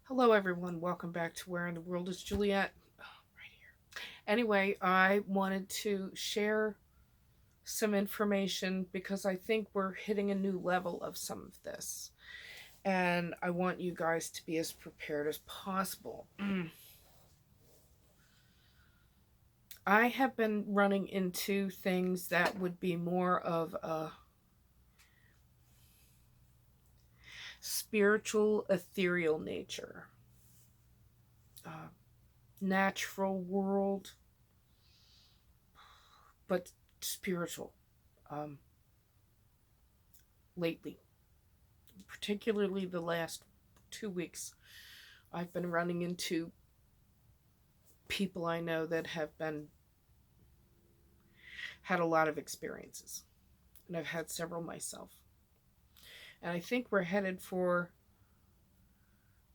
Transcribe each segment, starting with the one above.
Hello, everyone. Welcome back to Where in the World is Juliet? Oh, right here. Anyway, I wanted to share some information because I think we're hitting a new level of some of this. And I want you guys to be as prepared as possible. I have been running into things that would be more of a spiritual, ethereal nature, uh, natural world, but spiritual. Um, Lately, particularly the last 2 weeks, I've been running into people I know that have been had a lot of experiences, and I've had several myself. And I think we're headed for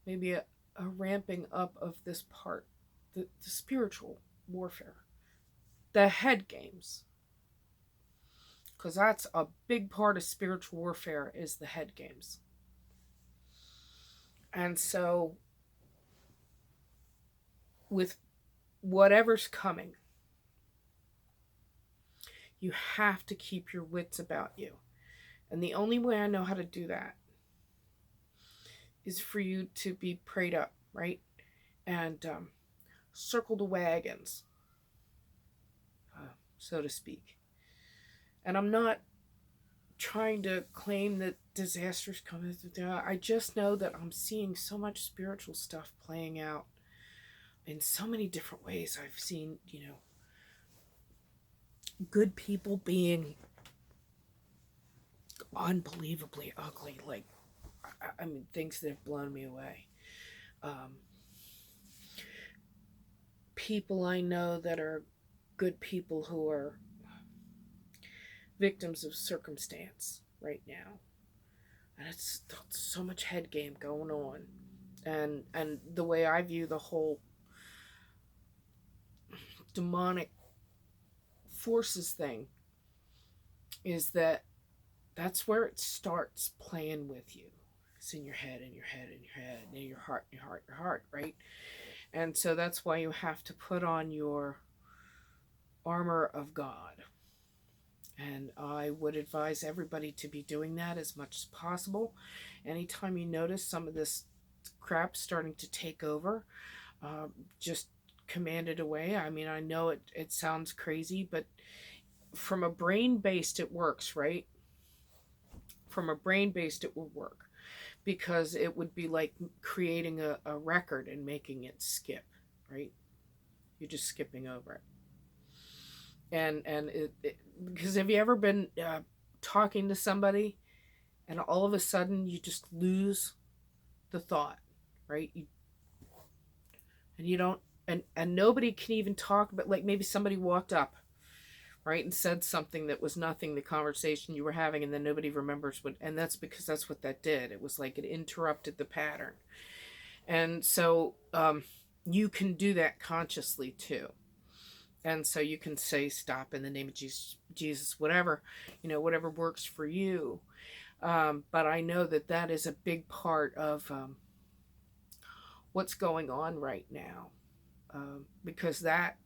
maybe a ramping up of this part, the spiritual warfare, the head games, because that's a big part of spiritual warfare is the head games. And so, with whatever's coming, you have to keep your wits about you. And the only way I know how to do that is for you to be prayed up, right? And circle the wagons, so to speak. And I'm not trying to claim that disasters come. I just know that I'm seeing so much spiritual stuff playing out in so many different ways. I've seen, good people being unbelievably ugly. Like, I mean, things that have blown me away. Um, People I know that are good people who are victims of circumstance right now. And it's so much head game going on. And the way I view the whole demonic forces thing is that that's where it starts playing with you. It's in your head, in your head, in your head, in your heart, your heart, your heart, right? And so that's why you have to put on your armor of God. And I would advise everybody to be doing that as much as possible. Anytime you notice some of this crap starting to take over, just command it away. I mean, I know it sounds crazy, but from a brain based, it works, right? From a brain based, it will work because it would be like creating a record and making it skip, right? You're just skipping over it. And because have you ever been talking to somebody and all of a sudden you just lose the thought, right? And you don't, and nobody can even talk, but like maybe somebody walked up, right, and said something that was nothing the conversation you were having, and then nobody remembers what, and that's because that's what that did. It was like it interrupted the pattern. And so you can do that consciously too. And so you can say stop in the name of Jesus, whatever, whatever works for you. But I know that that is a big part of what's going on right now, because that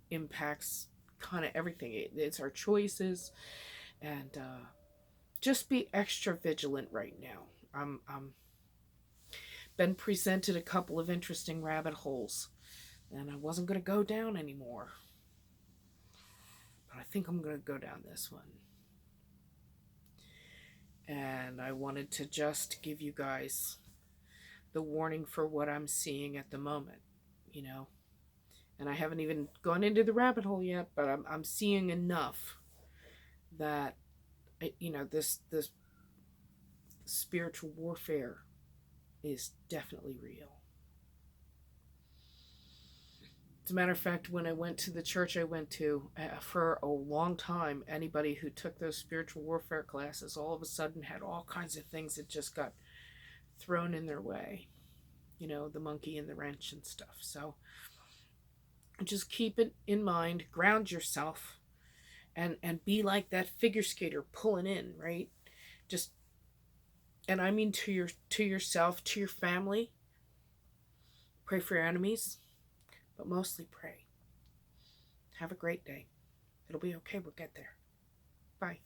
impacts kind of everything. It's our choices, and just be extra vigilant right now. I'm been presented a couple of interesting rabbit holes, and I wasn't going to go down anymore, but I think I'm going to go down this one. And I wanted to just give you guys the warning for what I'm seeing at the moment, you know. And I haven't even gone into the rabbit hole yet, but I'm seeing enough that this spiritual warfare is definitely real. As a matter of fact, when I went to the church I went to for a long time, anybody who took those spiritual warfare classes all of a sudden had all kinds of things that just got thrown in their way. The monkey and the wrench and stuff. So just keep it in mind, ground yourself, and be like that figure skater pulling in, right? Just, and I mean to yourself, to your family, Pray for your enemies, but mostly pray. Have a great day. It'll be okay. We'll get there. Bye.